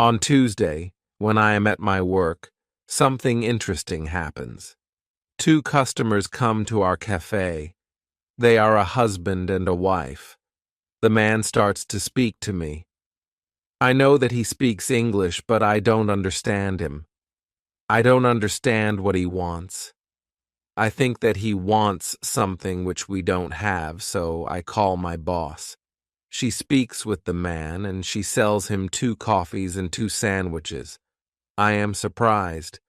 On Tuesday, when I am at my work, something interesting happens. Two customers come to our cafe. They are a husband and a wife. The man starts to speak to me. I know that he speaks English, but I don't understand him. I don't understand what he wants. I think that he wants something which we don't have, so I call my boss. She speaks with the man, and she sells him 2 coffees and 2 sandwiches. I am surprised.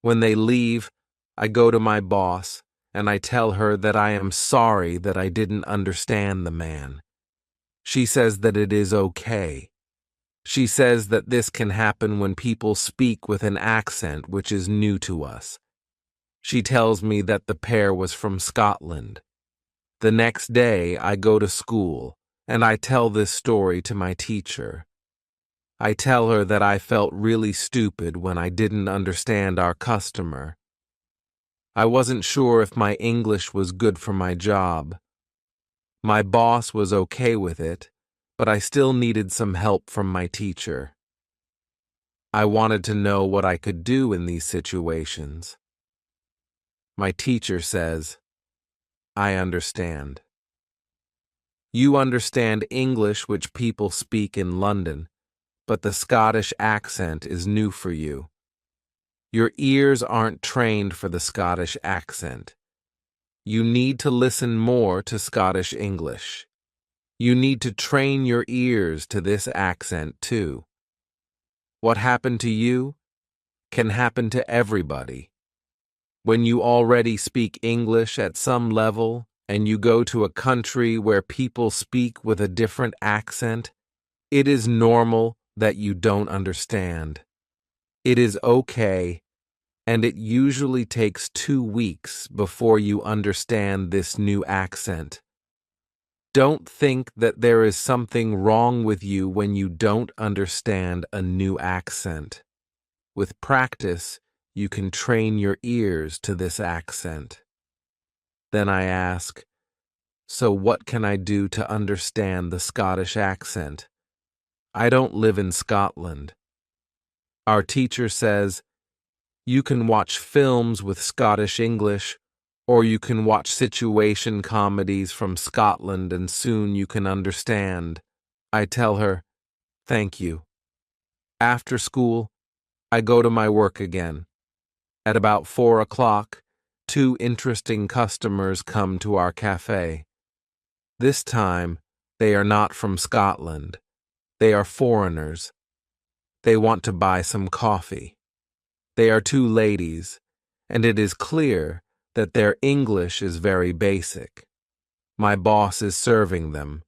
When they leave, I go to my boss, and I tell her that I am sorry that I didn't understand the man. She says that it is okay. She says that this can happen when people speak with an accent which is new to us. She tells me that the pair was from Scotland. The next day, I go to school, and I tell this story to my teacher. I tell her that I felt really stupid when I didn't understand our customer. I wasn't sure if my English was good for my job. My boss was okay with it, but I still needed some help from my teacher. I wanted to know what I could do in these situations. My teacher says, I understand. You understand English which people speak in London, but the Scottish accent is new for you. Your ears aren't trained for the Scottish accent. You need to listen more to Scottish English. You need to train your ears to this accent too. What happened to you can happen to everybody. When you already speak English at some level and you go to a country where people speak with a different accent, it is normal that you don't understand. It is okay, and it usually takes 2 weeks before you understand this new accent. Don't think that there is something wrong with you when you don't understand a new accent. With practice, you can train your ears to this accent. Then I ask, so what can I do to understand the Scottish accent? I don't live in Scotland. Our teacher says, you can watch films with Scottish English, or you can watch situation comedies from Scotland and soon you can understand. I tell her, thank you. After school, I go to my work again. At about 4 o'clock, 2 interesting customers come to our cafe. This time, they are not from Scotland. They are foreigners. They want to buy some coffee. They are 2 ladies, and it is clear that their English is very basic. My boss is serving them.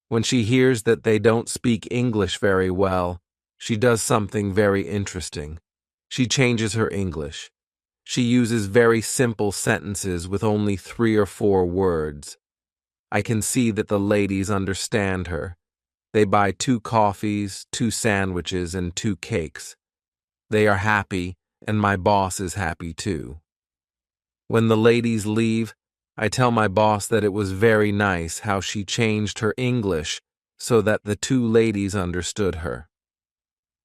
When she hears that they don't speak English very well, she does something very interesting. She changes her English. She uses very simple sentences with only 3 or 4 words. I can see that the ladies understand her. They buy 2 coffees, 2 sandwiches, and 2 cakes. They are happy, and my boss is happy too. When the ladies leave, I tell my boss that it was very nice how she changed her English so that the 2 ladies understood her.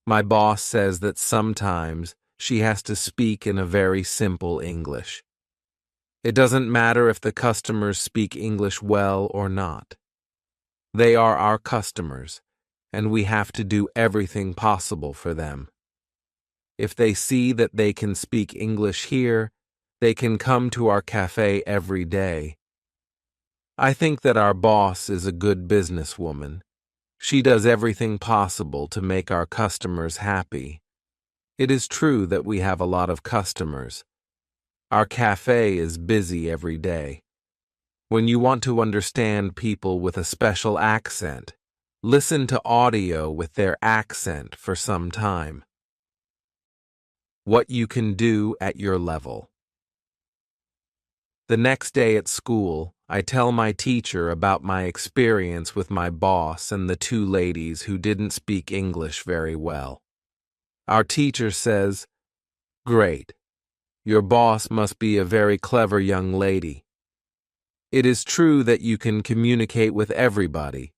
My boss says that sometimes she has to speak in a very simple English. It doesn't matter if the customers speak English well or not. They are our customers, and we have to do everything possible for them. If they see that they can speak English here, they can come to our cafe every day. I think that our boss is a good businesswoman. She does everything possible to make our customers happy. It is true that we have a lot of customers. Our cafe is busy every day. When you want to understand people with a special accent, listen to audio with their accent for some time. What you can do at your level. The next day at school, I tell my teacher about my experience with my boss and the 2 ladies who didn't speak English very well. Our teacher says, "Great. Your boss must be a very clever young lady. It is true that you can communicate with everybody.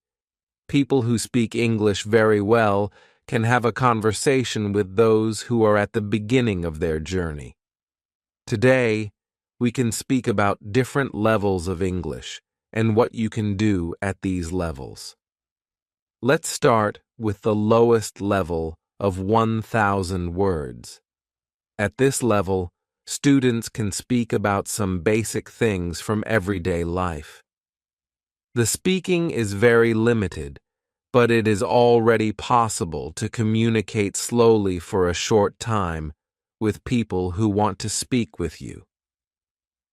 People who speak English very well can have a conversation with those who are at the beginning of their journey. Today, we can speak about different levels of English and what you can do at these levels. Let's start with the lowest level of 1,000 words. At this level, students can speak about some basic things from everyday life. The speaking is very limited, but it is already possible to communicate slowly for a short time with people who want to speak with you.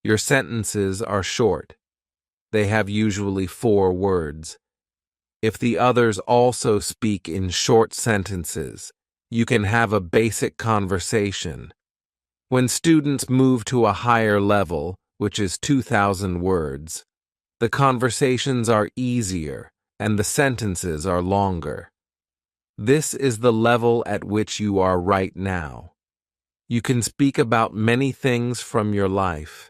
Your sentences are short. They have usually 4 words. If the others also speak in short sentences, you can have a basic conversation. When students move to a higher level, which is 2,000 words, the conversations are easier and the sentences are longer. This is the level at which you are right now. You can speak about many things from your life.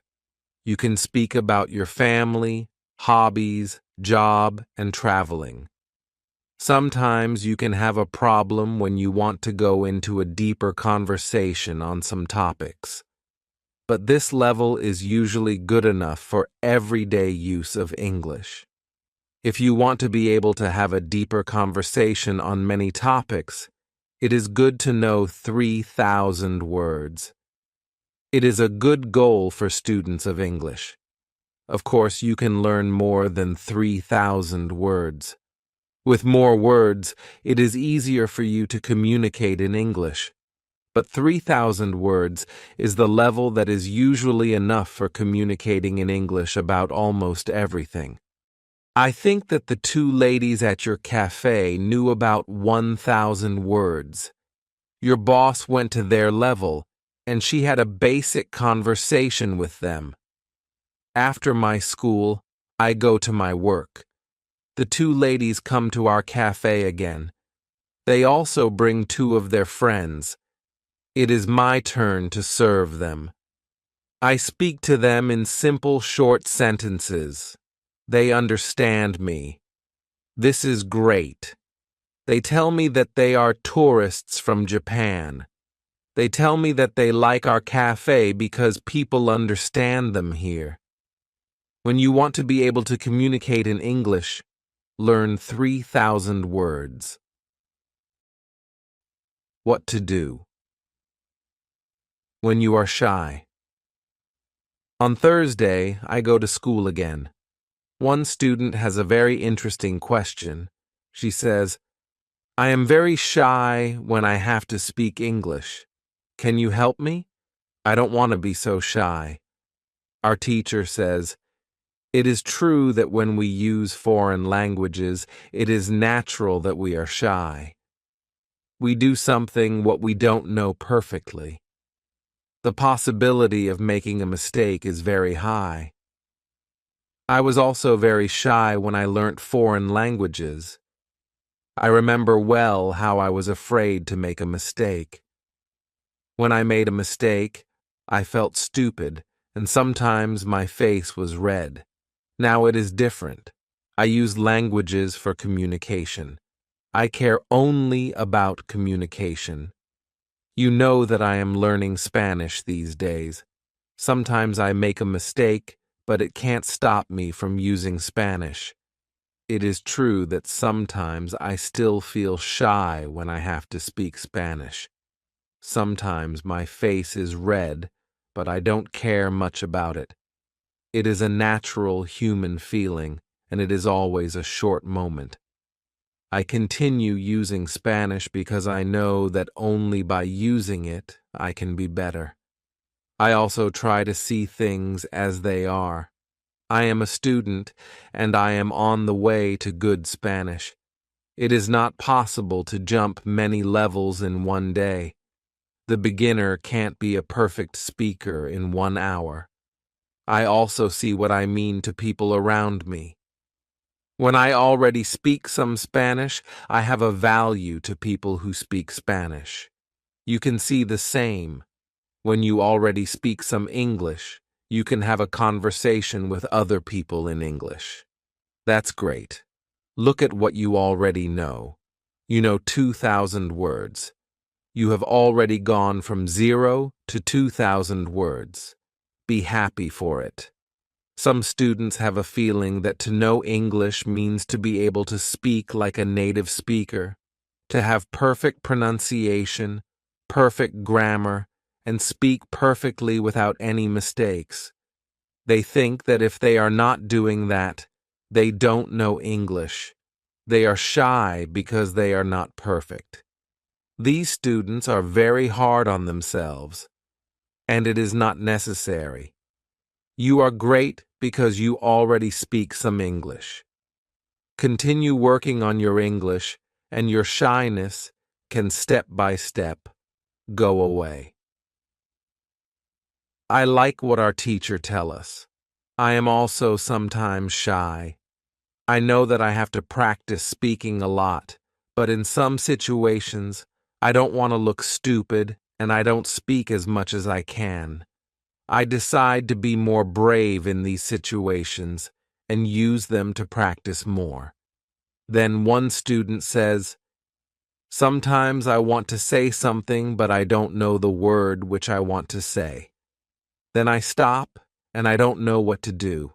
You can speak about your family, hobbies, job, and traveling. Sometimes you can have a problem when you want to go into a deeper conversation on some topics. But this level is usually good enough for everyday use of English. If you want to be able to have a deeper conversation on many topics, it is good to know 3,000 words. It is a good goal for students of English. Of course, you can learn more than 3,000 words. With more words, it is easier for you to communicate in English. But 3,000 words is the level that is usually enough for communicating in English about almost everything. I think that the 2 ladies at your cafe knew about 1,000 words. Your boss went to their level, and she had a basic conversation with them. After my school, I go to my work. The 2 ladies come to our cafe again. They also bring 2 of their friends. It is my turn to serve them. I speak to them in simple, short sentences. They understand me. This is great. They tell me that they are tourists from Japan. They tell me that they like our cafe because people understand them here. When you want to be able to communicate in English, learn 3,000 words. What to do when you are shy. On Thursday, I go to school again. One student has a very interesting question. She says, "I am very shy when I have to speak English. Can you help me? I don't want to be so shy." Our teacher says, "It is true that when we use foreign languages, it is natural that we are shy. We do something what we don't know perfectly. The possibility of making a mistake is very high. I was also very shy when I learnt foreign languages. I remember well how I was afraid to make a mistake. When I made a mistake, I felt stupid, and sometimes my face was red. Now it is different. I use languages for communication. I care only about communication. You know that I am learning Spanish these days. Sometimes I make a mistake, but it can't stop me from using Spanish. It is true that sometimes I still feel shy when I have to speak Spanish. Sometimes my face is red, but I don't care much about it. It is a natural human feeling, and it is always a short moment. I continue using Spanish because I know that only by using it I can be better. I also try to see things as they are. I am a student, and I am on the way to good Spanish. It is not possible to jump many levels in one day. The beginner can't be a perfect speaker in 1 hour. I also see what I mean to people around me. When I already speak some Spanish, I have a value to people who speak Spanish. You can see the same. When you already speak some English, you can have a conversation with other people in English. That's great. Look at what you already know. You know 2,000 words. You have already gone from 0 to 2,000 words. Be happy for it. Some students have a feeling that to know English means to be able to speak like a native speaker, to have perfect pronunciation, perfect grammar, and speak perfectly without any mistakes. They think that if they are not doing that, they don't know English. They are shy because they are not perfect. These students are very hard on themselves, and it is not necessary. You are great because you already speak some English. Continue working on your English, and your shyness can step by step go away. I like what our teacher tells us. I am also sometimes shy. I know that I have to practice speaking a lot, but in some situations, I don't want to look stupid and I don't speak as much as I can. I decide to be more brave in these situations and use them to practice more. Then one student says, "Sometimes I want to say something, but I don't know the word which I want to say. Then I stop and I don't know what to do.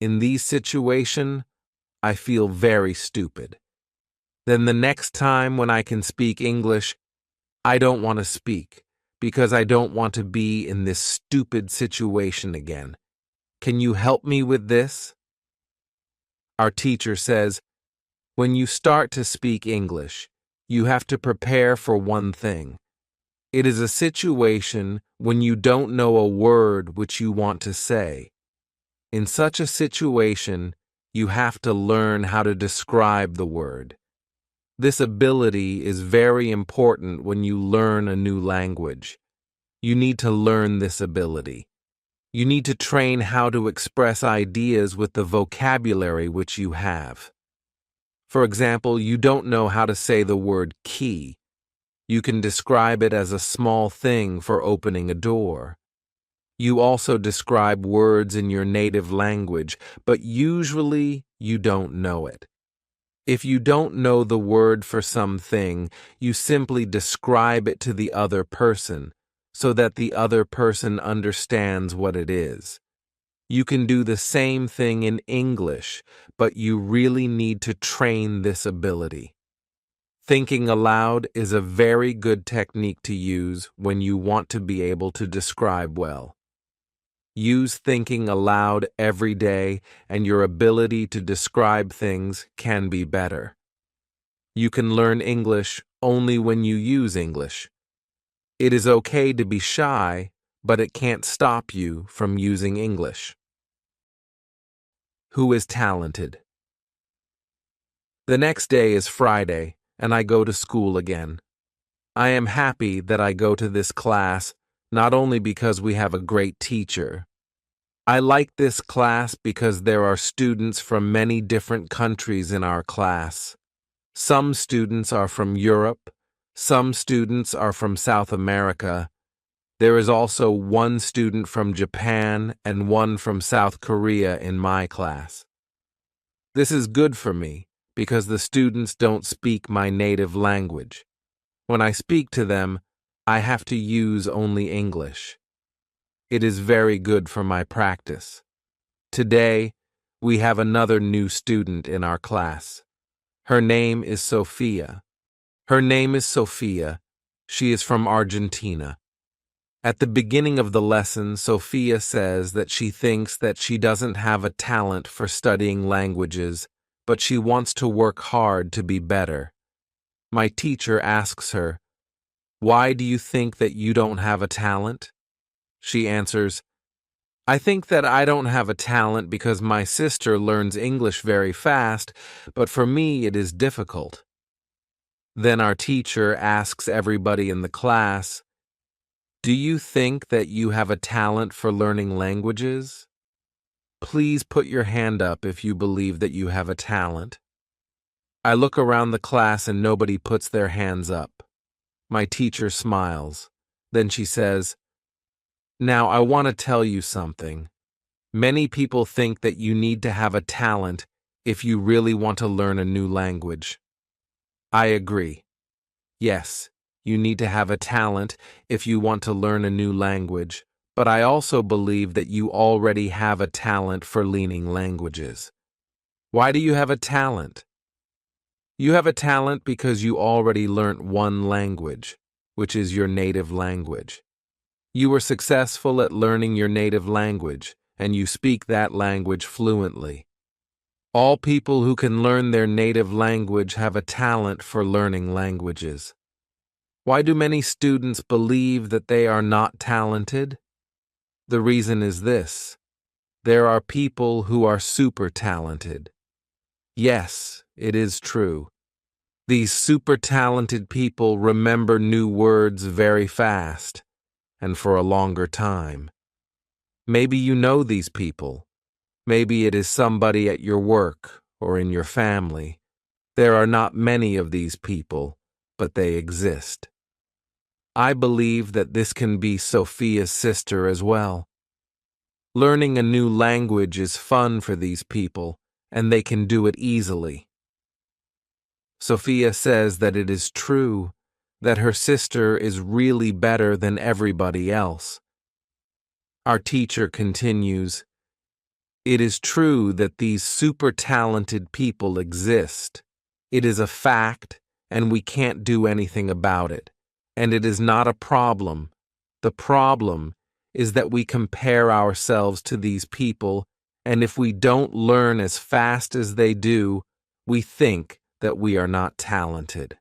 In these situations, I feel very stupid. Then the next time when I can speak English, I don't want to speak because I don't want to be in this stupid situation again. Can you help me with this?" Our teacher says, when you start to speak English, you have to prepare for one thing. It is a situation when you don't know a word which you want to say. In such a situation, you have to learn how to describe the word. This ability is very important when you learn a new language. You need to learn this ability. You need to train how to express ideas with the vocabulary which you have. For example, you don't know how to say the word key. You can describe it as a small thing for opening a door. You also describe words in your native language, but usually you don't know it. If you don't know the word for something, you simply describe it to the other person so that the other person understands what it is. You can do the same thing in English, but you really need to train this ability. Thinking aloud is a very good technique to use when you want to be able to describe well. Use thinking aloud every day, and your ability to describe things can be better. You can learn English only when you use English. It is okay to be shy, but it can't stop you from using English. Who is talented? The next day is Friday, and I go to school again. I am happy that I go to this class, not only because we have a great teacher. I like this class because there are students from many different countries in our class. Some students are from Europe, some students are from South America. There is also one student from Japan and one from South Korea in my class. This is good for me because the students don't speak my native language. When I speak to them, I have to use only English. It is very good for my practice. Today, we have another new student in our class. Her name is Sophia. She is from Argentina. At the beginning of the lesson, Sophia says that she thinks that she doesn't have a talent for studying languages, but she wants to work hard to be better. My teacher asks her, "Why do you think that you don't have a talent?" She answers, "I think that I don't have a talent because my sister learns English very fast, but for me it is difficult." Then our teacher asks everybody in the class, "Do you think that you have a talent for learning languages? Please put your hand up if you believe that you have a talent." I look around the class and nobody puts their hands up. My teacher smiles. Then she says, "Now I want to tell you something. Many people think that you need to have a talent if you really want to learn a new language. I agree. Yes, you need to have a talent if you want to learn a new language, but I also believe that you already have a talent for learning languages. Why do you have a talent? You have a talent because you already learnt one language, which is your native language. You were successful at learning your native language, and you speak that language fluently. All people who can learn their native language have a talent for learning languages. Why do many students believe that they are not talented? The reason is this: there are people who are super talented. Yes, it is true. These super talented people remember new words very fast and for a longer time. Maybe you know these people. Maybe it is somebody at your work or in your family. There are not many of these people, but they exist. I believe that this can be Sophia's sister as well. Learning a new language is fun for these people, and they can do it easily. Sophia says that it is true that her sister is really better than everybody else. Our teacher continues, "It is true that these super talented people exist. It is a fact, and we can't do anything about it. And it is not a problem. The problem is that we compare ourselves to these people, and if we don't learn as fast as they do, we think that we are not talented."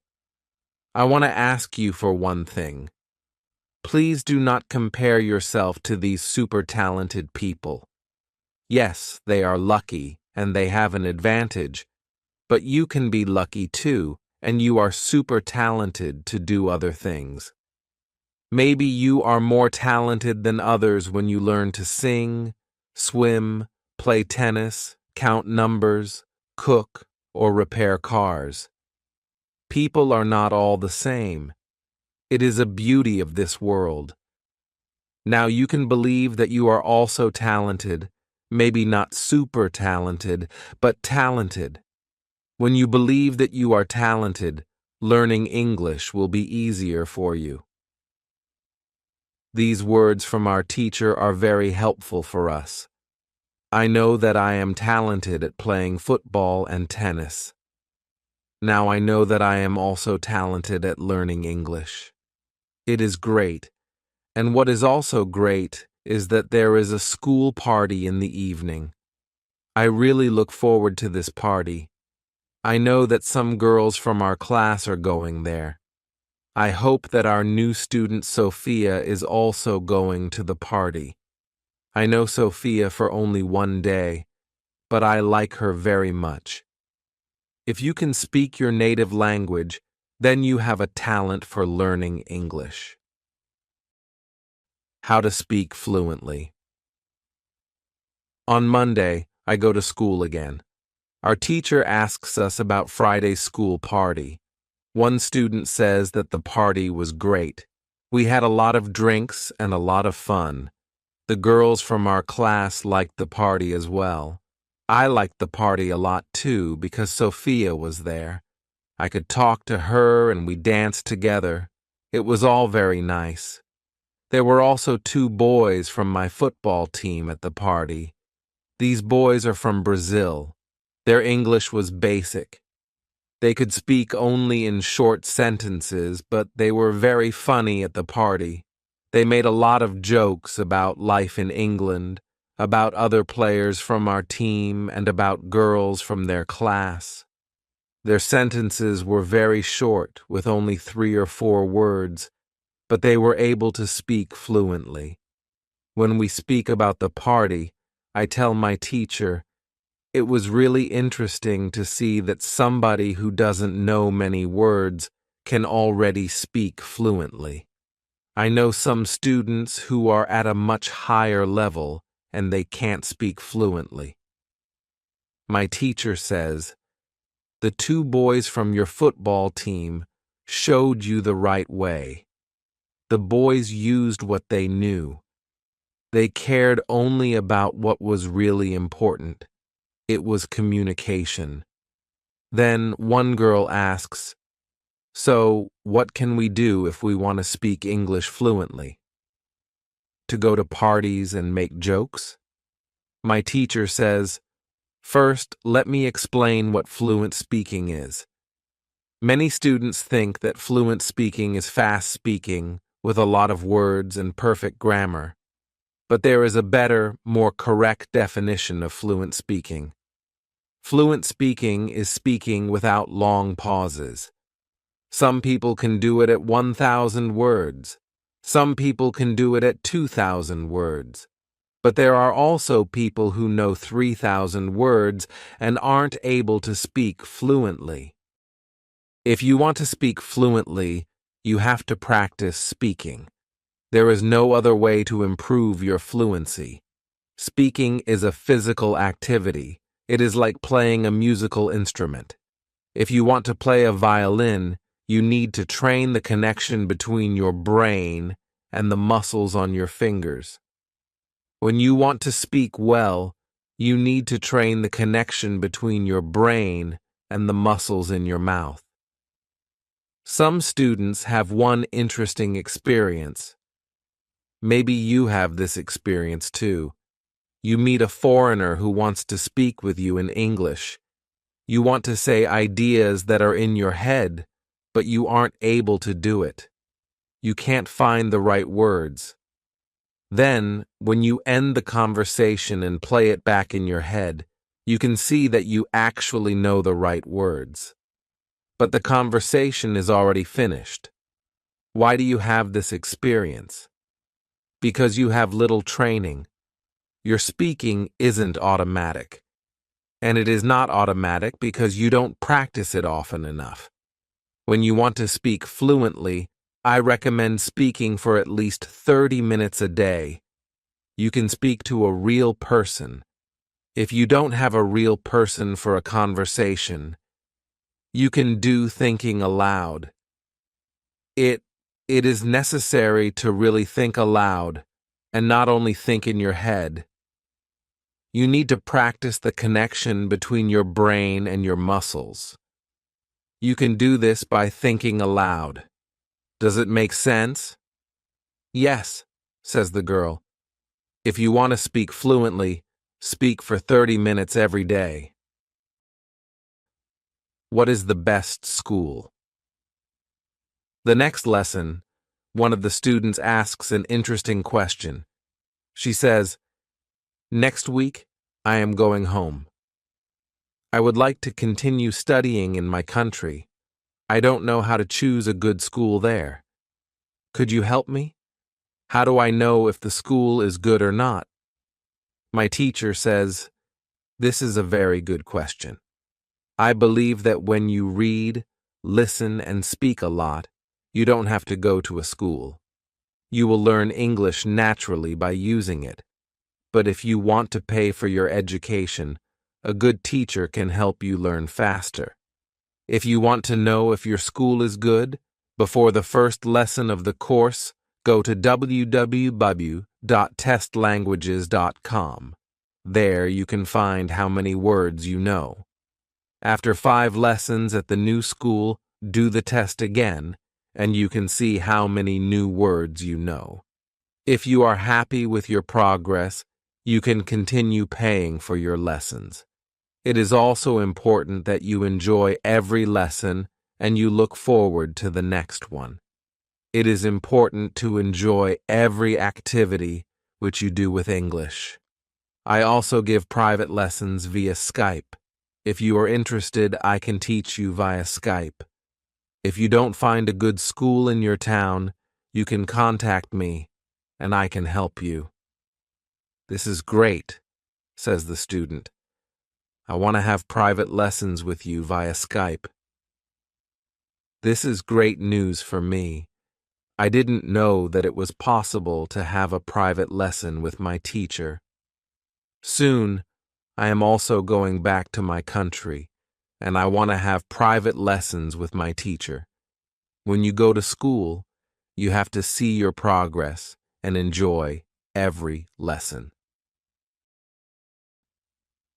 I want to ask you for one thing. Please do not compare yourself to these super talented people. Yes, they are lucky and they have an advantage, but you can be lucky too, and you are super talented to do other things. Maybe you are more talented than others when you learn to sing, swim, play tennis, count numbers, cook, or repair cars. People are not all the same. It is a beauty of this world. Now you can believe that you are also talented, maybe not super talented, but talented. When you believe that you are talented, learning English will be easier for you. These words from our teacher are very helpful for us. I know that I am talented at playing football and tennis. Now I know that I am also talented at learning English. It is great. And what is also great is that there is a school party in the evening. I really look forward to this party. I know that some girls from our class are going there. I hope that our new student Sophia is also going to the party. I know Sophia for only one day, but I like her very much. If you can speak your native language, then you have a talent for learning English. How to speak fluently. On Monday, I go to school again. Our teacher asks us about Friday's school party. One student says that the party was great. We had a lot of drinks and a lot of fun. The girls from our class liked the party as well. I liked the party a lot too because Sophia was there. I could talk to her and we danced together. It was all very nice. There were also 2 boys from my football team at the party. These boys are from Brazil. Their English was basic. They could speak only in short sentences, but they were very funny at the party. They made a lot of jokes about life in England, about other players from our team, and about girls from their class. Their sentences were very short, with only 3 or 4 words, but they were able to speak fluently. When we speak about the party, I tell my teacher, "It was really interesting to see that somebody who doesn't know many words can already speak fluently. I know some students who are at a much higher level and they can't speak fluently." My teacher says, "The 2 boys from your football team showed you the right way. The boys used what they knew. They cared only about what was really important. It was communication." Then one girl asks, So, what can we do if we want to speak English fluently? To go to parties and make jokes? My teacher says, first, let me explain what fluent speaking is. Many students think that fluent speaking is fast speaking with a lot of words and perfect grammar. But there is a better, more correct definition of fluent speaking. Fluent speaking is speaking without long pauses. Some people can do it at 1,000 words. Some people can do it at 2,000 words. But there are also people who know 3,000 words and aren't able to speak fluently. If you want to speak fluently, you have to practice speaking. There is no other way to improve your fluency. Speaking is a physical activity. It is like playing a musical instrument. If you want to play a violin, you need to train the connection between your brain and the muscles on your fingers. When you want to speak well, you need to train the connection between your brain and the muscles in your mouth. Some students have one interesting experience. Maybe you have this experience too. You meet a foreigner who wants to speak with you in English. You want to say ideas that are in your head, but you aren't able to do it. You can't find the right words. Then, when you end the conversation and play it back in your head, you can see that you actually know the right words. But the conversation is already finished. Why do you have this experience? Because you have little training. Your speaking isn't automatic. And it is not automatic because you don't practice it often enough. When you want to speak fluently, I recommend speaking for at least 30 minutes a day. You can speak to a real person. If you don't have a real person for a conversation, you can do thinking aloud. It is necessary to really think aloud and not only think in your head. You need to practice the connection between your brain and your muscles. You can do this by thinking aloud. Does it make sense? Yes, says the girl. If you want to speak fluently, speak for 30 minutes every day. What is the best school? The next lesson, one of the students asks an interesting question. She says, next week, I am going home. I would like to continue studying in my country. I don't know how to choose a good school there. Could you help me? How do I know if the school is good or not? My teacher says, this is a very good question. I believe that when you read, listen, and speak a lot, you don't have to go to a school. You will learn English naturally by using it. But if you want to pay for your education, a good teacher can help you learn faster. If you want to know if your school is good, before the first lesson of the course, go to www.testlanguages.com. There you can find how many words you know. After 5 lessons at the new school, do the test again, and you can see how many new words you know. If you are happy with your progress, you can continue paying for your lessons. It is also important that you enjoy every lesson and you look forward to the next one. It is important to enjoy every activity which you do with English. I also give private lessons via Skype. If you are interested, I can teach you via Skype. If you don't find a good school in your town, you can contact me, and I can help you. This is great, says the student. I want to have private lessons with you via Skype. This is great news for me. I didn't know that it was possible to have a private lesson with my teacher. Soon, I am also going back to my country, and I want to have private lessons with my teacher. When you go to school, you have to see your progress and enjoy every lesson.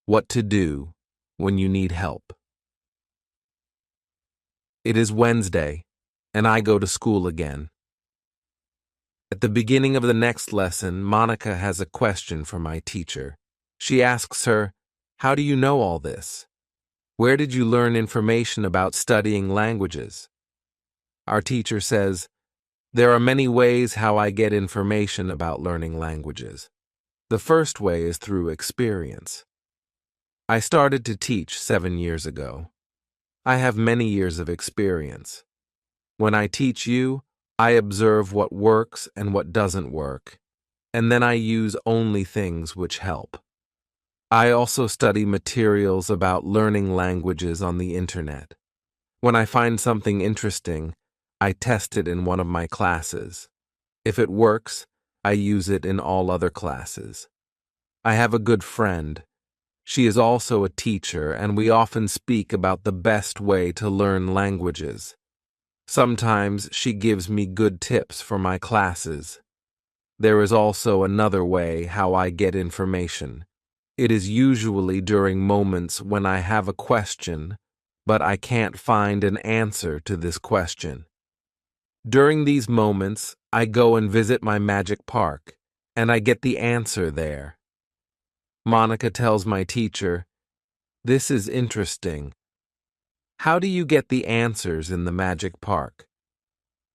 What to do when you need help. It is Wednesday, and I go to school again. At the beginning of the next lesson, Monica has a question for my teacher. She asks her, "How do you know all this? Where did you learn information about studying languages?" Our teacher says, "There are many ways how I get information about learning languages. The first way is through experience. I started to teach 7 years ago. I have many years of experience. When I teach you, I observe what works and what doesn't work, and then I use only things which help. I also study materials about learning languages on the internet. When I find something interesting, I test it in one of my classes. If it works, I use it in all other classes. I have a good friend. She is also a teacher, and we often speak about the best way to learn languages. Sometimes she gives me good tips for my classes. There is also another way how I get information. It is usually during moments when I have a question, but I can't find an answer to this question. During these moments, I go and visit my magic park, and I get the answer there." Monica tells my teacher, "This is interesting. How do you get the answers in the magic park?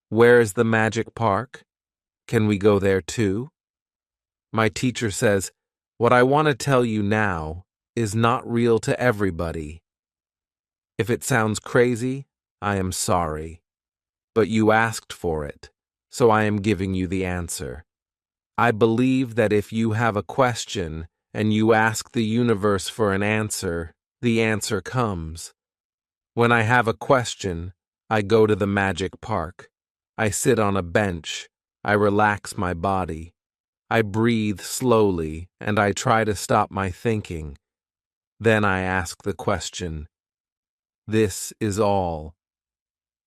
Where is the magic park? Can we go there too?" My teacher says, "What I want to tell you now is not real to everybody. If it sounds crazy, I am sorry. But you asked for it, so I am giving you the answer. I believe that if you have a question and you ask the universe for an answer, the answer comes. When I have a question, I go to the magic park. I sit on a bench. I relax my body. I breathe slowly, and I try to stop my thinking. Then I ask the question. This is all.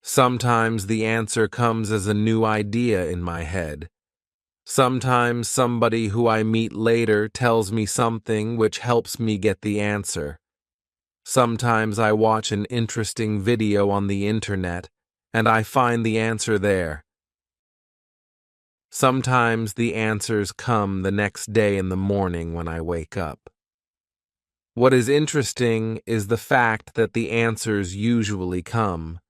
Sometimes the answer comes as a new idea in my head. Sometimes somebody who I meet later tells me something which helps me get the answer. Sometimes I watch an interesting video on the internet, and I find the answer there. Sometimes the answers come the next day in the morning when I wake up. What is interesting is the fact that the answers usually come.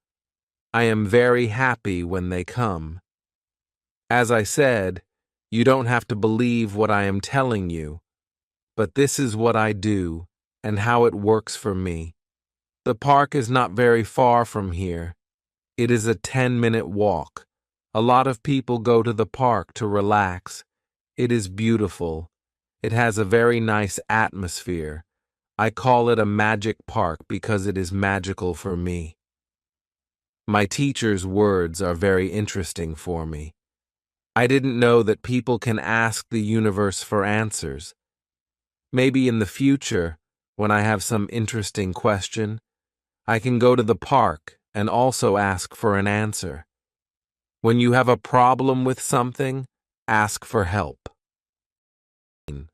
I am very happy when they come. As I said, you don't have to believe what I am telling you, but this is what I do and how it works for me. The park is not very far from here. It is a 10-minute walk. A lot of people go to the park to relax. It is beautiful. It has a very nice atmosphere. I call it a magic park because it is magical for me. My teacher's words are very interesting for me. I didn't know that people can ask the universe for answers. Maybe in the future, when I have some interesting question, I can go to the park and also ask for an answer. When you have a problem with something, ask for help.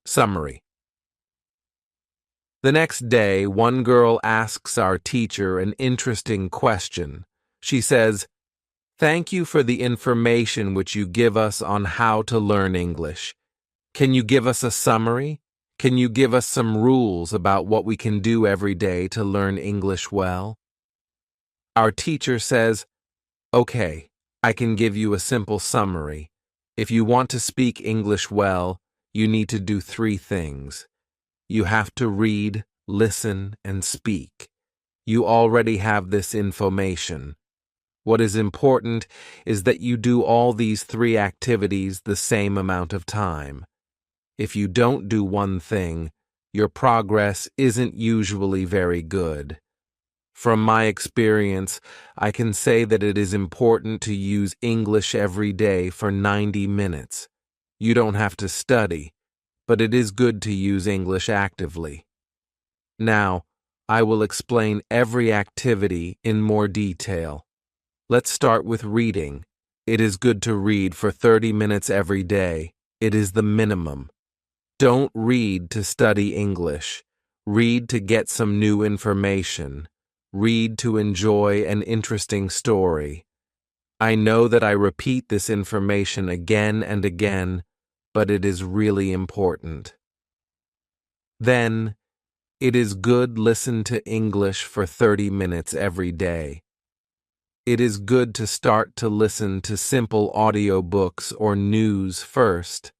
Summary. The next day, one girl asks our teacher an interesting question. She says, "Thank you for the information which you give us on how to learn English. Can you give us a summary? Can you give us some rules about what we can do every day to learn English well?" Our teacher says, "Okay, I can give you a simple summary. If you want to speak English well, you need to do 3 things. You have to read, listen, and speak. You already have this information. What is important is that you do all these 3 activities the same amount of time. If you don't do one thing, your progress isn't usually very good. From my experience, I can say that it is important to use English every day for 90 minutes. You don't have to study, but it is good to use English actively. Now, I will explain every activity in more detail. Let's start with reading. It is good to read for 30 minutes every day. It is the minimum. Don't read to study English. Read to get some new information. Read to enjoy an interesting story. I know that I repeat this information again and again, but it is really important. Then, it is good listen to English for 30 minutes every day. It is good to start to listen to simple audiobooks or news first.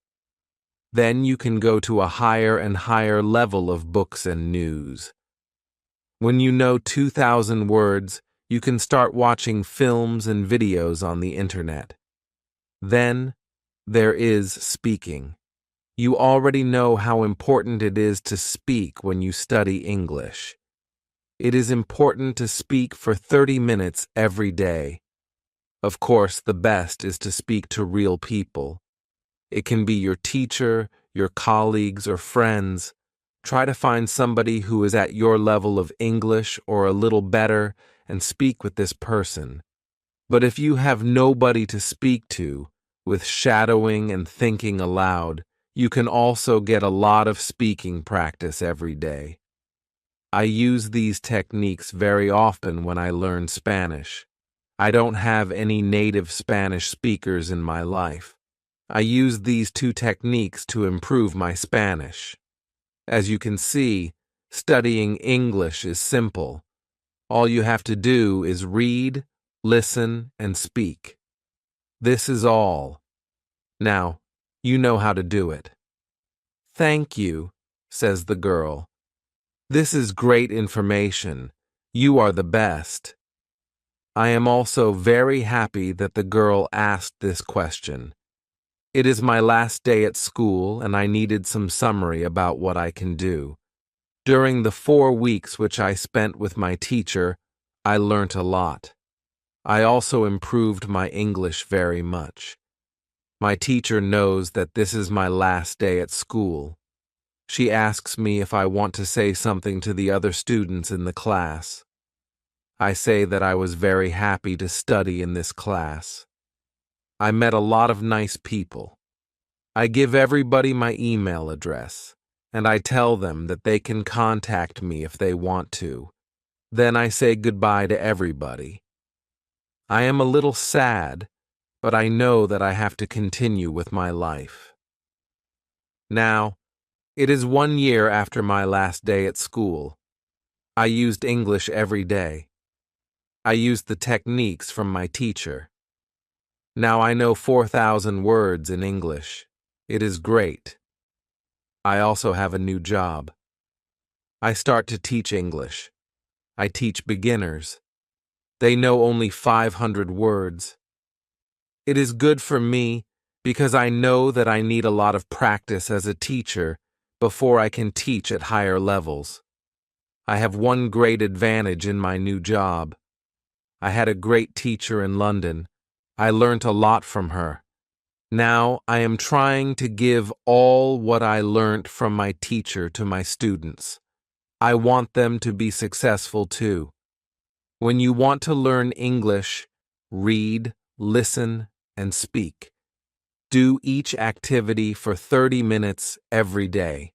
Then you can go to a higher and higher level of books and news. When you know 2,000 words, you can start watching films and videos on the internet. Then, there is speaking. You already know how important it is to speak when you study English. It is important to speak for 30 minutes every day. Of course, the best is to speak to real people. It can be your teacher, your colleagues, or friends. Try to find somebody who is at your level of English or a little better and speak with this person. But if you have nobody to speak to, with shadowing and thinking aloud, you can also get a lot of speaking practice every day. I use these techniques very often when I learn Spanish. I don't have any native Spanish speakers in my life. I use these two techniques to improve my Spanish. As you can see, studying English is simple. All you have to do is read, listen, and speak. This is all. Now, you know how to do it. Thank you, says the girl. This is great information. You are the best. I am also very happy that the girl asked this question. It is my last day at school and I needed some summary about what I can do. During the 4 weeks which I spent with my teacher, I learnt a lot. I also improved my English very much. My teacher knows that this is my last day at school. She asks me if I want to say something to the other students in the class. I say that I was very happy to study in this class. I met a lot of nice people. I give everybody my email address, and I tell them that they can contact me if they want to. Then I say goodbye to everybody. I am a little sad, but I know that I have to continue with my life. Now, it is 1 year after my last day at school. I used English every day. I used the techniques from my teacher. Now I know 4,000 words in English. It is great. I also have a new job. I start to teach English. I teach beginners. They know only 500 words. It is good for me because I know that I need a lot of practice as a teacher before I can teach at higher levels. I have one great advantage in my new job. I had a great teacher in London. I learnt a lot from her. Now I am trying to give all what I learnt from my teacher to my students. I want them to be successful too. When you want to learn English, read, listen, and speak. Do each activity for 30 minutes every day.